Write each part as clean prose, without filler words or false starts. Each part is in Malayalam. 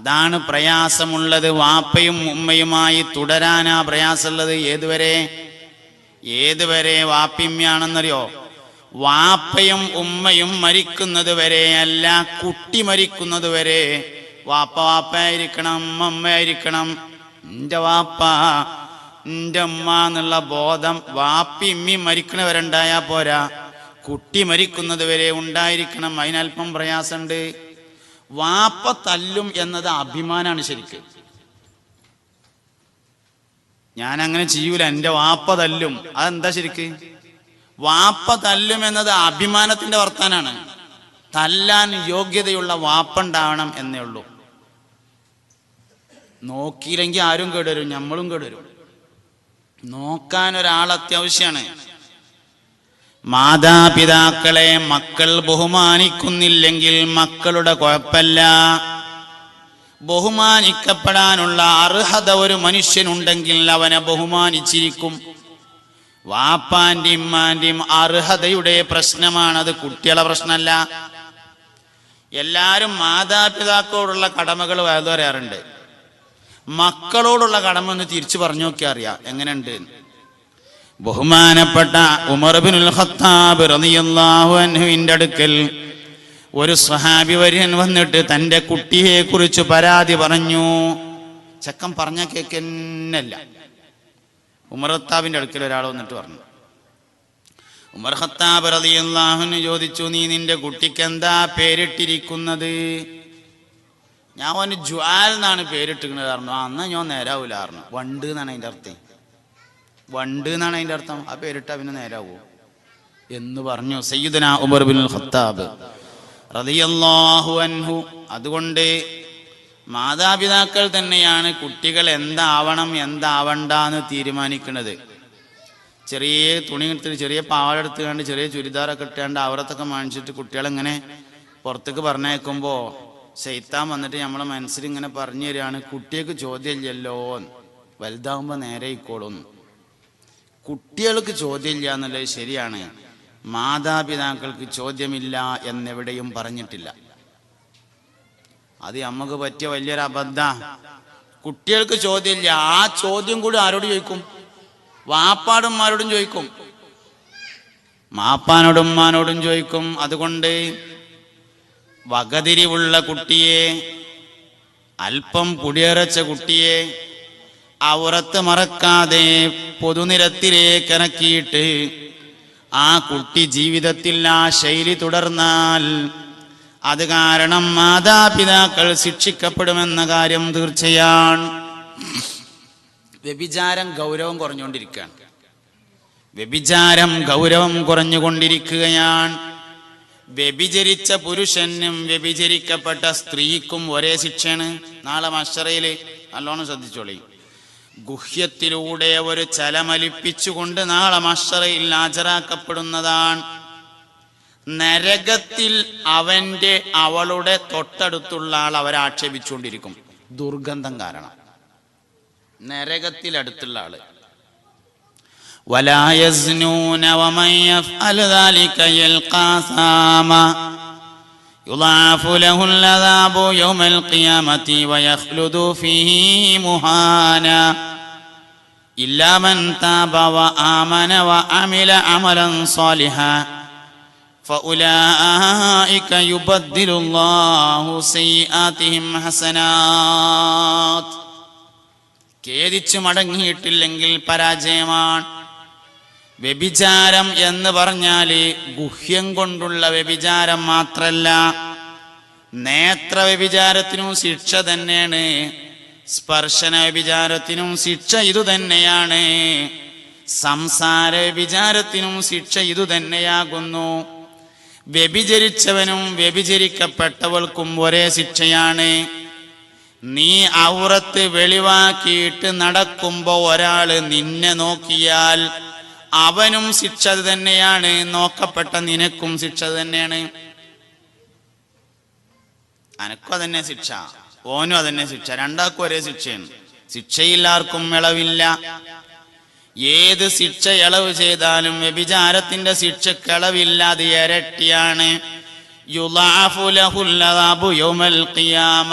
അതാണ് പ്രയാസമുള്ളത്. വാപ്പയും ഉമ്മയുമായി തുടരാനാ പ്രയാസമുള്ളത്. ഏതുവരെ വാപ്പിമ്മയാണെന്നറിയോ? വാപ്പയും ഉമ്മയും മരിക്കുന്നത് വരെ അല്ല, കുട്ടി മരിക്കുന്നത് വരെ വാപ്പ വാപ്പയായിരിക്കണം, ഉമ്മയായിരിക്കണം. എൻ്റെ വാപ്പ എൻ്റെ ഉമ്മ എന്നുള്ള ബോധം വാപ്പി ഉമ്മി മരിക്കണവരെ ഉണ്ടായാൽ പോരാ, കുട്ടി മരിക്കുന്നത് വരെ ഉണ്ടായിരിക്കണം. അതിനല്പം പ്രയാസമുണ്ട്. വാപ്പ തല്ലും എന്നത് അഭിമാനാണ്. ശരിക്ക് ഞാൻ അങ്ങനെ ചെയ്യൂല, എൻ്റെ വാപ്പ തല്ലും, അതെന്താ ശരിക്ക്? വാപ്പ തല്ലും എന്നത് അഭിമാനത്തിന്റെ വർത്താനാണ്. തല്ലാൻ യോഗ്യതയുള്ള വാപ്പ ഉണ്ടാവണം എന്നേ ഉള്ളൂ. നോക്കിയില്ലെങ്കിൽ ആരും കേടുവരും, നമ്മളും കേടുവരും. നോക്കാൻ ഒരാൾ അത്യാവശ്യമാണ്. മാതാപിതാക്കളെ മക്കൾ ബഹുമാനിക്കുന്നില്ലെങ്കിൽ മക്കളുടെ കുഴപ്പമില്ല. ബഹുമാനിക്കപ്പെടാനുള്ള അർഹത ഒരു മനുഷ്യനുണ്ടെങ്കിൽ അവനെ ബഹുമാനിച്ചിരിക്കും. വാപ്പാന്റെയും ഉമ്മാന്റെയും അർഹതയുടെ പ്രശ്നമാണത്, കുട്ടികളെ പ്രശ്നമല്ല. എല്ലാവരും മാതാപിതാക്കളോടുള്ള കടമകൾ പറയാറുണ്ട്. മക്കളോടുള്ള കടമ ഒന്ന് തിരിച്ചു പറഞ്ഞു നോക്കിയാൽ അറിയാം എങ്ങനെയുണ്ട്. ബഹുമാനപ്പെട്ട ഉമർ ഇബ്നുൽ ഖത്താബ് റളിയല്ലാഹു അൻഹുവിന്റെ അടുക്കൽ ഒരു സ്വഹാബി വര്യൻ വന്നിട്ട് തൻ്റെ കുട്ടിയെ കുറിച്ച് പരാതി പറഞ്ഞു. ചെക്കൻ പറഞ്ഞ കേൾക്കുന്നല്ല. ഉമർ ഖത്താബിന്റെ അടുക്കൽ ഒരാൾ വന്നിട്ട് പറഞ്ഞു. ഉമർ ഖത്താബ് റളിയല്ലാഹു അൻഹു ചോദിച്ചു, നീ നിന്റെ കുട്ടിക്ക് എന്താ പേരിട്ടിരിക്കുന്നത്? ഞാൻ അവന് ജ്വാൽ എന്നാണ് പേരിട്ടിരിക്കുന്നത് പറഞ്ഞു. അന്ന് ഞാൻ നേരാവൂല പറഞ്ഞു. വണ്ട് എന്നാണ് അതിൻ്റെ അർത്ഥം. വണ്ട് എന്നാണ് അതിൻ്റെ അർത്ഥം. ആ പേരിട്ട അവന് നേരാവൂ എന്ന് പറഞ്ഞു സയ്യിദുന ഉമർ ഇബ്നുൽ ഖത്താബ് റളിയല്ലാഹു അൻഹു. അതുകൊണ്ട് മാതാപിതാക്കൾ തന്നെയാണ് കുട്ടികൾ എന്താവണം എന്താവണ്ടെന്ന് തീരുമാനിക്കുന്നത്. ചെറിയ തുണി എടുത്തിട്ട്, ചെറിയ പാവാട എടുത്ത് കണ്ട്, ചെറിയ ചുരിദാറൊക്കെ ഇട്ടാണ്ട് അവരത്തൊക്കെ വാങ്ങിച്ചിട്ട് കുട്ടികളെങ്ങനെ പുറത്തേക്ക് പറഞ്ഞേക്കുമ്പോൾ ശൈത്താൻ വന്നിട്ട് നമ്മളെ മനസ്സിൽ ഇങ്ങനെ പറഞ്ഞു തരികയാണ്, കുട്ടികൾക്ക് ചോദ്യമില്ലല്ലോ, വലുതാവുമ്പോൾ നേരെ ഇക്കോളും. കുട്ടികൾക്ക് ചോദ്യമില്ല എന്നുള്ളത് ശരിയാണ്. മാതാപിതാക്കൾക്ക് ചോദ്യമില്ല എന്നെവിടെയും പറഞ്ഞിട്ടില്ല. അത് നമുക്ക് പറ്റിയ വലിയൊരു അബദ്ധ. കുട്ടികൾക്ക് ചോദ്യമില്ല. ആ ചോദ്യം കൂടി ആരോട് ചോദിക്കും? വാപ്പാടുമ്മാരോടും ചോദിക്കും, മാപ്പാനോടും ഉമ്മാനോടും ചോദിക്കും. അതുകൊണ്ട് വകതിരിവുള്ള കുട്ടിയെ, അല്പം കുടിയറച്ച കുട്ടിയെ ഔറത്ത് മറക്കാതെ പൊതുനിരത്തിലേക്ക് ഇറക്കിയിട്ട് ആ കുട്ടി ജീവിതത്തിൽ ആ ശൈലി തുടർന്നാൽ അത് കാരണം മാതാപിതാക്കൾ ശിക്ഷിക്കപ്പെടുമെന്ന കാര്യം തീർച്ചയാണ്. വ്യഭിചാരം ഗൗരവം കുറഞ്ഞുകൊണ്ടിരിക്കുകയാണ്. വ്യഭിചാരം ഗൗരവം കുറഞ്ഞുകൊണ്ടിരിക്കുകയാണ്. വ്യഭിചരിച്ച പുരുഷനും വ്യഭിചരിക്കപ്പെട്ട സ്ത്രീക്കും ഒരേ ശിക്ഷയാണ്. നാളെ മഹ്ശറയില് നല്ലോണം ശ്രദ്ധിച്ചോളി. ഗുഹ്യത്തിലൂടെ ഒരു ചലമലിപ്പിച്ചുകൊണ്ട് നാളെ മഹ്ശറയിൽ ഹാജരാക്കപ്പെടുന്നതാണ്. നരകത്തിൽ അവന്റെ അവളുടെ തൊട്ടടുത്തുള്ള ആൾ അവരെ ആക്ഷേപിച്ചുകൊണ്ടിരിക്കും, ദുർഗന്ധം കാരണം. നരകത്തിൽ അടുത്തുള്ള ആള്. ولا يزنون ومن يفعل ذلك يلقى ثاما يضاعف له العذاب يوم القيامة ويخلد فيه مهانا إلا من تاب وآمن وعمل عملا صالحا فأولئك يبدل الله سيئاتهم حسنات. ഖേദിച്ചു മടങ്ങിയിട്ടില്ലെങ്കിൽ പരാജയമാണ്. വ്യഭിചാരം എന്ന് പറഞ്ഞാൽ ഗുഹ്യം കൊണ്ടുള്ള വ്യഭിചാരം മാത്രല്ല, നേത്ര വ്യഭിചാരത്തിനും ശിക്ഷ തന്നെയാണ്, സ്പർശന വ്യഭിചാരത്തിനും ശിക്ഷ ഇതുതന്നെയാണ്, സംസാര വ്യഭിചാരത്തിനും ശിക്ഷ ഇതുതന്നെയാകുന്നു. വ്യഭിചരിച്ചവനും വ്യഭിചരിക്കപ്പെട്ടവൾക്കും ഒരേ ശിക്ഷയാണ്. നീ ഔറത്ത് വെളിവാക്കിയിട്ട് നടക്കുമ്പോ ഒരാള് നിന്നെ നോക്കിയാൽ അവനും ശിക്ഷ തന്നെയാണ്, നോക്കപ്പെട്ട നിനക്കും ശിക്ഷ തന്നെയാണ്. അനക്കും അതന്നെ ശിക്ഷ, ഓനും അതന്നെ ശിക്ഷ, രണ്ടാൾക്കും ഒരേ ശിക്ഷയാണ്. ശിക്ഷയിൽ ആർക്കും ഇളവില്ല. ഏത് ശിക്ഷ ഇളവ് ചെയ്താലും വ്യഭിചാരത്തിന്റെ ശിക്ഷക്ക് ഇളവില്ല, അത് ഇരട്ടിയാണ്. യുളാഫു ലഹുൽ അദാബു യൗമൽ ഖിയാമ.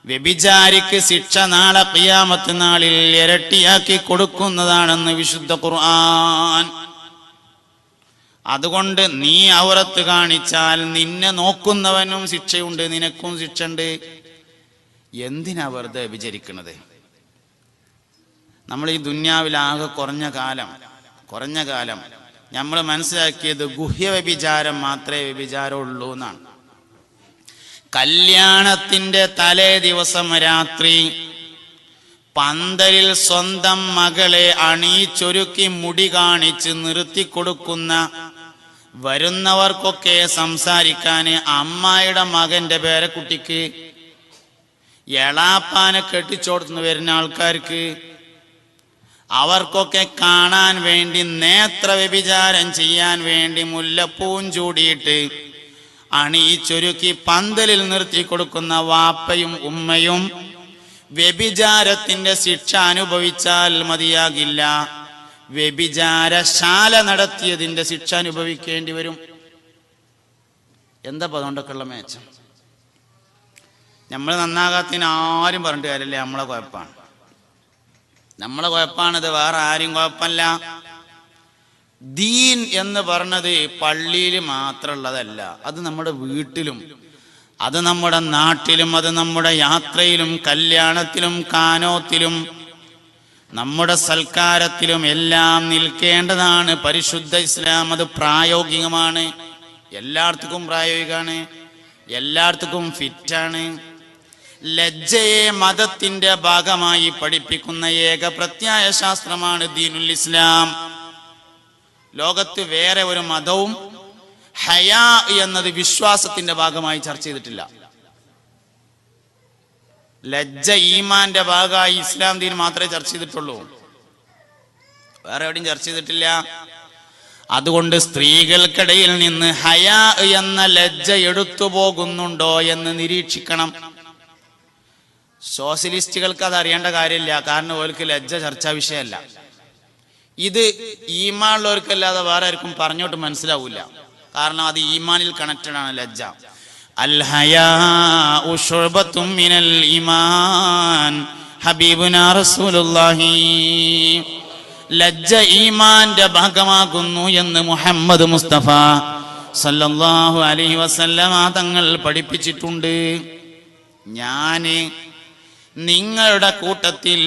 വ്യഭിചാരിക്ക് ശിക്ഷ നാളെ ഖിയാമത്ത് നാളിൽ ഇരട്ടിയാക്കി കൊടുക്കുന്നതാണെന്ന് വിശുദ്ധ ഖുർആൻ. അതുകൊണ്ട് നീ ഔറത്ത് കാണിച്ചാൽ നിന്നെ നോക്കുന്നവനും ശിക്ഷയുണ്ട്, നിനക്കും ശിക്ഷയുണ്ട്. എന്തിനാ വെറുതെ വ്യഭിചരിക്കുന്നത്? നമ്മൾ ഈ ദുന്യാവിലാകെ കുറഞ്ഞ കാലം നമ്മൾ മനസ്സിലാക്കിയത് ഗുഹ്യ വ്യഭിചാരം മാത്രമേ വ്യഭിചാരമുള്ളൂ എന്നാണ്. കല്യാണത്തിന്റെ തലേ ദിവസം രാത്രി പന്തലിൽ സ്വന്തം മകളെ അണിയിച്ചൊരുക്കി മുടി കാണിച്ച് നിർത്തിക്കൊടുക്കുന്ന, വരുന്നവർക്കൊക്കെ സംസാരിക്കാന് അമ്മായിയുടെ മകന്റെ പേരക്കുട്ടിക്ക്, എളാപ്പാനെ കെട്ടിച്ചോടുന്ന് വരുന്ന ആൾക്കാർക്ക്, അവർക്കൊക്കെ കാണാൻ വേണ്ടി നേത്ര വ്യഭിചാരം ചെയ്യാൻ വേണ്ടി മുല്ലപ്പൂവും ചൂടിയിട്ട് അണിയിച്ചൊരുക്കി പന്തലിൽ നിർത്തി കൊടുക്കുന്ന വാപ്പയും ഉമ്മയും വ്യഭിചാരത്തിന്റെ ശിക്ഷ അനുഭവിച്ചാൽ മതിയാകില്ല, വ്യഭിചാരശാല നടത്തിയതിന്റെ ശിക്ഷ അനുഭവിക്കേണ്ടി വരും. എന്താ അതുകൊണ്ടൊക്കെയുള്ള മേച്ചം? നമ്മൾ നന്നാകാത്തതിന് ആരും പറഞ്ഞിട്ട് കാര്യമില്ല, നമ്മളെ കുഴപ്പമാണിത്, വേറെ ആരും കുഴപ്പമില്ല. ദീൻ എന്ന് പറഞ്ഞത് പള്ളിയിൽ മാത്രമുള്ളതല്ല, അത് നമ്മുടെ വീട്ടിലും, അത് നമ്മുടെ നാട്ടിലും, അത് നമ്മുടെ യാത്രയിലും, കല്യാണത്തിലും, കാനോത്തിലും, നമ്മുടെ സൽക്കാരത്തിലും എല്ലാം നിൽക്കേണ്ടതാണ് പരിശുദ്ധ ഇസ്ലാം. അത് പ്രായോഗികമാണ്, എല്ലായിടത്തും പ്രായോഗികമാണ്, എല്ലായിടത്തും ഫിറ്റാണ്. ലജ്ജയെ മതത്തിന്റെ ഭാഗമായി പഠിപ്പിക്കുന്ന ഏക പ്രത്യയ ശാസ്ത്രമാണ് ദീനുൽ ഇസ്ലാം. ലോകത്ത് വേറെ ഒരു മതവും ഹയാ എന്നത് വിശ്വാസത്തിന്റെ ഭാഗമായി ചർച്ച ചെയ്തിട്ടില്ല. ലജ്ജ ഈമാന്റെ ഭാഗമായി ഇസ്ലാം ദീൻ മാത്രമേ ചർച്ച ചെയ്തിട്ടുള്ളൂ, വേറെ എവിടെയും ചർച്ച ചെയ്തിട്ടില്ല. അതുകൊണ്ട് സ്ത്രീകൾക്കിടയിൽ നിന്ന് ഹയാ എന്ന ലജ്ജ എടുത്തു പോകുന്നുണ്ടോ എന്ന് നിരീക്ഷിക്കണം. സോഷ്യലിസ്റ്റുകൾക്ക് അത് അറിയേണ്ട കാര്യമില്ല, കാരണം അവർക്ക് ലജ്ജ ചർച്ചാ വിഷയമല്ല. ഇത് ഈമാനുള്ളവർക്കല്ലാതെ വേറെ ആർക്കും പറഞ്ഞോട്ട് മനസ്സിലാവില്ല, കാരണം അത് ഈമാനിൽ കണക്റ്റഡ് ആണ് ലജ്ജ. അൽ ഹയാഉ ശുഅബത്തും മിനൽ ഈമാൻ, ഹബീബുനാ റസൂലുള്ളാഹി. ലജ്ജ ഈമാന്റെ ഭാഗമാകുന്നു എന്ന് മുഹമ്മദ് മുസ്തഫ സല്ലല്ലാഹു അലൈഹി വസല്ലമ തങ്ങൾ പഠിപ്പിച്ചിട്ടുണ്ട്. ഞാന് നിങ്ങളുടെ കൂട്ടത്തിൽ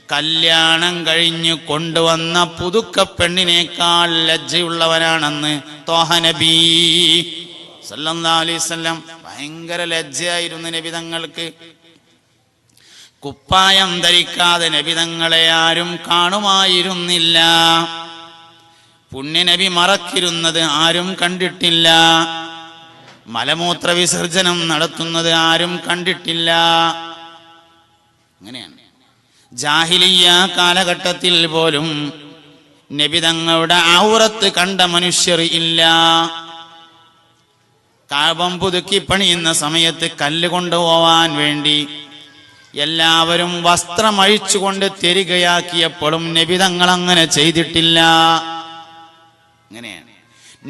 കല്യാണം കഴിഞ്ഞു കൊണ്ടുവന്ന പുതുക്ക പെണ്ണിനേക്കാൾ ലജ്ജയുള്ളവനാണെന്ന് ത്വാഹ നബി സല്ലല്ലാഹു അലൈഹി വസല്ലം. ഭയങ്കര ലജ്ജയായിരുന്നു നബി തങ്ങൾക്ക്. കുപ്പായം ധരിക്കാതെ നബി തങ്ങളെ ആരും കാണുമായിരുന്നില്ല. പുണ്യനബി മറക്കിരുന്നത് ആരും കണ്ടിട്ടില്ല. മലമൂത്ര വിസർജനം നടത്തുന്നത് ആരും കണ്ടിട്ടില്ല. അങ്ങനെയാണ്. ജാഹിലിയ്യ കാലഘട്ടത്തിൽ പോലും നബി തങ്ങളുടെ ഔറത്ത് കണ്ട മനുഷ്യർ ഇല്ല. കാബം പുതുക്കി പണിയുന്ന സമയത്ത് കല്ല് കൊണ്ടുപോവാൻ വേണ്ടി എല്ലാവരും വസ്ത്രം അഴിച്ചുകൊണ്ട് തിരികെയാക്കിയപ്പോഴും നബി തങ്ങൾ അങ്ങനെ ചെയ്തിട്ടില്ല. അങ്ങനെയാണ്.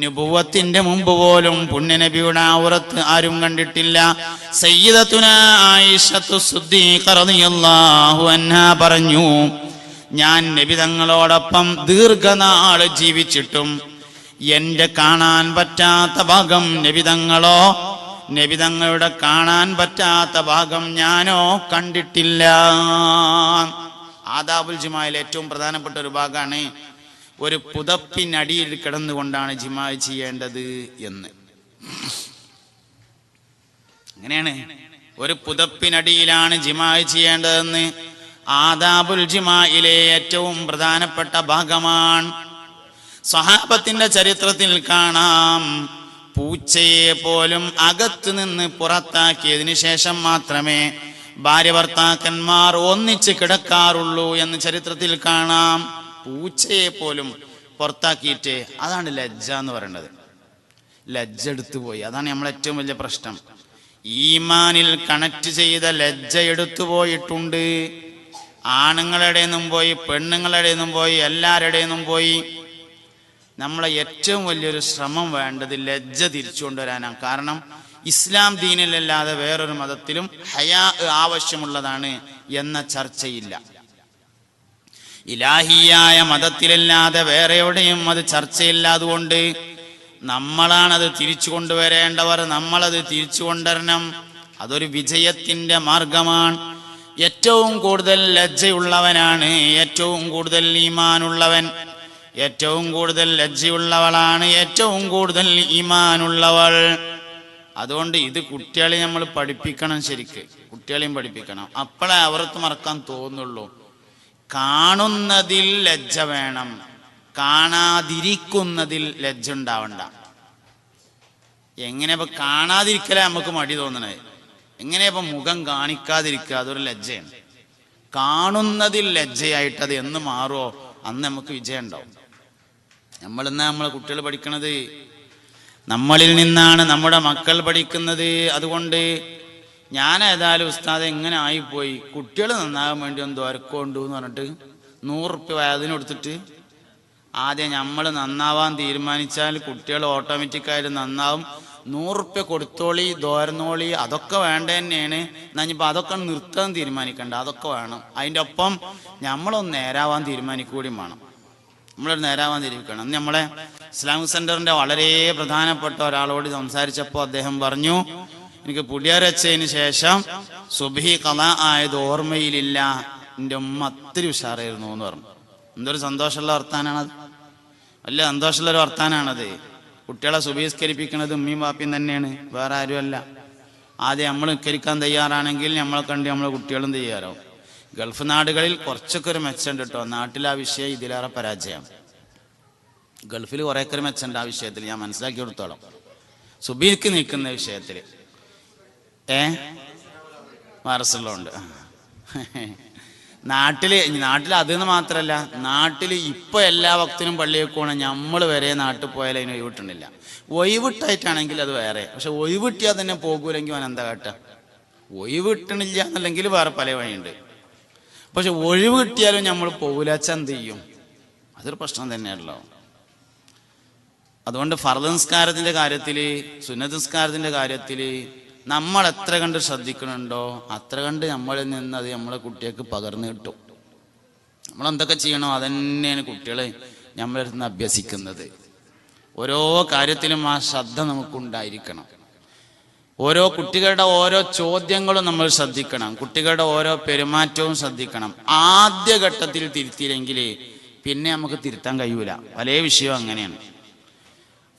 നുബുവത്തിന്റെ മുമ്പ് പോലും പുണ്യനബിയുടെ ഔറത്ത് ആരും കണ്ടിട്ടില്ല. സയ്യിദത്തുനാ ആയിഷത്തു സിദ്ദീഖ റളിയല്ലാഹു അൻഹാ പറഞ്ഞു, ഞാൻ നബി തങ്ങളോടൊപ്പം ദീർഘനാൾ ജീവിച്ചിട്ടും എന്റെ കാണാൻ പറ്റാത്ത ഭാഗം നബി തങ്ങളോ, നബി തങ്ങളുടെ കാണാൻ പറ്റാത്ത ഭാഗം ഞാനോ കണ്ടിട്ടില്ല. ആദാബുൽ ജിമായിലെ ഏറ്റവും പ്രധാനപ്പെട്ട ഒരു ഭാഗമാണ് ഒരു പുതപ്പിനടിയിൽ കിടന്നുകൊണ്ടാണ് ജിമാ ചെയ്യേണ്ടത് എന്ന്. അങ്ങനെയാണ്, ഒരു പുതപ്പിനടിയിലാണ് ജിമാ ചെയ്യേണ്ടതെന്ന് ആദാബുൽ ജിമായിലെ ഏറ്റവും പ്രധാനപ്പെട്ട ഭാഗമാണ്. സ്വഹാബത്തിന്റെ ചരിത്രത്തിൽ കാണാം, പൂച്ചയെ പോലും അകത്ത് നിന്ന് പുറത്താക്കിയതിനു ശേഷം മാത്രമേ ഭാര്യ ഭർത്താക്കന്മാർ ഒന്നിച്ച് കിടക്കാറുള്ളൂ എന്ന് ചരിത്രത്തിൽ കാണാം. പൂച്ചയെ പോലും പുറത്താക്കിയിട്ട്, അതാണ് ലജ്ജ എന്ന് പറയുന്നത്. ലജ്ജ എടുത്തുപോയി, അതാണ് നമ്മളെ ഏറ്റവും വലിയ പ്രശ്നം. ഈമാനിൽ കണക്ട് ചെയ്ത ലജ്ജ എടുത്തുപോയിട്ടുണ്ട്. ആണുങ്ങളുടെ നിന്നും പോയി, പെണ്ണുങ്ങളുടെ നിന്നും പോയി, എല്ലാവരുടെ നിന്നും പോയി. നമ്മളെ ഏറ്റവും വലിയൊരു ശ്രമം വേണ്ടത് ലജ്ജ തിരിച്ചു കൊണ്ടുവരാനാണ്. കാരണം ഇസ്ലാം ദീനിലല്ലാതെ വേറൊരു മതത്തിലും ഹയാ ആവശ്യമുള്ളതാണ് എന്ന ചർച്ചയില്ല. ഇലാഹിയായ മതത്തിലല്ലാതെ വേറെ എവിടെയും അത് ചർച്ചയില്ല. അതുകൊണ്ട് നമ്മളാണത് തിരിച്ചു കൊണ്ടുവരേണ്ടവർ, നമ്മളത് തിരിച്ചു കൊണ്ടുവരണം. അതൊരു വിജയത്തിന്റെ മാർഗമാണ്. ഏറ്റവും കൂടുതൽ ലജ്ജയുള്ളവനാണ് ഏറ്റവും കൂടുതൽ ഈമാനുള്ളവൻ. ഏറ്റവും കൂടുതൽ ലജ്ജയുള്ളവളാണ് ഏറ്റവും കൂടുതൽ ഈമാനുള്ളവൾ. അതുകൊണ്ട് ഇത് കുട്ടികളെ നമ്മൾ പഠിപ്പിക്കണം, ശരിക്ക് കുട്ടികളെയും പഠിപ്പിക്കണം. അപ്പോഴേ അവർക്ക് മറക്കാൻ തോന്നുള്ളൂ. കാണുന്നതിൽ ലജ്ജ വേണം, കാണാതിരിക്കുന്നതിൽ ലജ്ജ ഉണ്ടാവണ്ട. എങ്ങനെ ഇപ്പൊ കാണാതിരിക്കലേ നമുക്ക് മടി തോന്നണേ, എങ്ങനെയപ്പോ മുഖം കാണിക്കാതിരിക്കുക? അതൊരു ലജ്ജയാണ്. കാണുന്നതിൽ ലജ്ജയായിട്ട് അത് എന്ന് മാറുമോ അന്ന് നമുക്ക് വിജയം ഉണ്ടാവും. നമ്മളെ കുട്ടികൾ പഠിക്കണത് നമ്മളിൽ നിന്നാണ്, നമ്മുടെ മക്കൾ പഠിക്കുന്നത്. അതുകൊണ്ട് ഞാൻ ഏതായാലും ഉസ്താദ് എങ്ങനെ ആയിപ്പോയി, കുട്ടികൾ നന്നാകാൻ വേണ്ടി ഒന്ന് ദ്വാരക്കൊണ്ടു എന്ന് പറഞ്ഞിട്ട് 100 റുപ്യ വയതിന് കൊടുത്തിട്ട് ആദ്യം നമ്മൾ നന്നാവാൻ തീരുമാനിച്ചാൽ കുട്ടികൾ ഓട്ടോമാറ്റിക്കായിട്ട് നന്നാവും. 100 റുപ്യ കൊടുത്തോളി, ദ്വാരന്നോളി, അതൊക്കെ വേണ്ട തന്നെയാണ്. എന്നാഞ്ഞിപ്പോൾ അതൊക്കെ നിർത്താൻ തീരുമാനിക്കണ്ട, അതൊക്കെ വേണം. അതിൻ്റെ ഒപ്പം നമ്മളൊന്ന് നേരാവാൻ തീരുമാനിക്കുകയും വേണം. നമ്മളൊരു നേരാവാൻ തീരുമാനിക്കണം. നമ്മളെ ഇസ്ലാമിക് സെന്ററിന്റെ വളരെ പ്രധാനപ്പെട്ട ഒരാളോട് സംസാരിച്ചപ്പോൾ അദ്ദേഹം പറഞ്ഞു, എനിക്ക് പുടിയരച്ചതിന് ശേഷം സുബ്ഹി ഖളാ ആയത് ഓർമ്മയിലില്ല, എൻ്റെ ഉമ്മ അത്തിരി ഉഷാറായിരുന്നു എന്ന് പറഞ്ഞു. എന്തൊരു സന്തോഷമുള്ള വർത്താനാണത്, വലിയ സന്തോഷമുള്ളൊരു വർത്താനാണത്. കുട്ടികളെ സുബഹിസ്കരിപ്പിക്കുന്നത് ഉമ്മയും വാപ്പിയും തന്നെയാണ്, വേറെ ആരുമല്ല. ആദ്യം നമ്മൾ നിസ്കരിക്കാൻ തയ്യാറാണെങ്കിൽ നമ്മളെ കണ്ട് നമ്മളെ കുട്ടികളും തയ്യാറാവും. ഗൾഫ് നാടുകളിൽ കുറച്ചൊക്കെ ഒരു മെച്ചമുണ്ട് കേട്ടോ. നാട്ടിൽ ആ വിഷയം ഇതിലേറെ പരാജയം. ഗൾഫിൽ കുറേയൊക്കെ ഒരു മെച്ചമുണ്ട് ആ വിഷയത്തിൽ, ഞാൻ മനസ്സിലാക്കി കൊടുത്തോളാം. സുബഹിക്ക് നിൽക്കുന്ന വിഷയത്തിൽ വാരസുള്ളതുണ്ട്. നാട്ടിൽ അതെന്ന് മാത്രമല്ല, നാട്ടിൽ ഇപ്പൊ എല്ലാ വക്തിനും പള്ളിയൊക്കെ പോകണം. നമ്മൾ വരെ നാട്ടിൽ പോയാൽ അതിന് ഒഴിവിട്ടുന്നില്ല. ഒഴിവിട്ടായിട്ടാണെങ്കിൽ അത് വേറെ, പക്ഷെ ഒഴിവിട്ടിയാൽ തന്നെ പോകൂലെങ്കിൽ അവൻ എന്താ കാട്ടുക? ഒഴിവിട്ടണില്ല എന്നല്ലെങ്കിൽ വേറെ പല വഴിയുണ്ട്. പക്ഷെ ഒഴിവ് കിട്ടിയാലും നമ്മൾ പോകൂലച്ച എന്ത് ചെയ്യും? അതൊരു പ്രശ്നം തന്നെയാണല്ലോ. അതുകൊണ്ട് ഫർദ് നിസ്കാരത്തിന്റെ കാര്യത്തിൽ, സുന്നത്ത് നിസ്കാരത്തിന്റെ കാര്യത്തിൽ നമ്മൾ എത്ര കണ്ട് ശ്രദ്ധിക്കണുണ്ടോ അത്ര കണ്ട് നമ്മളിൽ നിന്ന് അത് നമ്മളെ കുട്ടികൾക്ക് പകർന്നു കിട്ടും. നമ്മളെന്തൊക്കെ ചെയ്യണോ അതന്നെയാണ് കുട്ടികൾ നമ്മളെ അടുത്ത് നിന്ന് അഭ്യസിക്കുന്നത്. ഓരോ കാര്യത്തിലും ആ ശ്രദ്ധ നമുക്കുണ്ടായിരിക്കണം. ഓരോ കുട്ടികളുടെ ഓരോ ചോദ്യങ്ങളും നമ്മൾ ശ്രദ്ധിക്കണം. കുട്ടികളുടെ ഓരോ പെരുമാറ്റവും ശ്രദ്ധിക്കണം. ആദ്യഘട്ടത്തിൽ തിരുത്തിയില്ലെങ്കിൽ പിന്നെ നമുക്ക് തിരുത്താൻ കഴിയൂല. പല വിഷയവും അങ്ങനെയാണ്.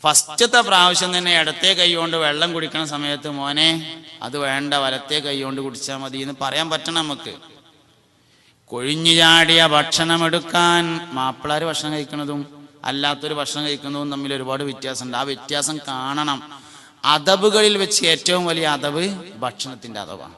ഫസ്റ്റത്തെ പ്രാവശ്യം തന്നെ ഇടത്തെ കൈ കൊണ്ട് വെള്ളം കുടിക്കുന്ന സമയത്ത് മോനെ അത് വേണ്ട, വലത്തെ കൈ കൊണ്ട് കുടിച്ചാൽ മതി എന്ന് പറയാൻ പറ്റണം നമുക്ക്. കൊഴിഞ്ഞു ചാടിയ ഭക്ഷണം എടുക്കാൻ മാപ്പിളാര് ഭക്ഷണം കഴിക്കുന്നതും അല്ലാത്തൊരു ഭക്ഷണം കഴിക്കുന്നതും തമ്മിൽ ഒരുപാട് വ്യത്യാസമുണ്ട്. ആ വ്യത്യാസം കാണണം. അദബുകളിൽ വെച്ച് ഏറ്റവും വലിയ അദബ് ഭക്ഷണത്തിന്റെ അദബാണ്.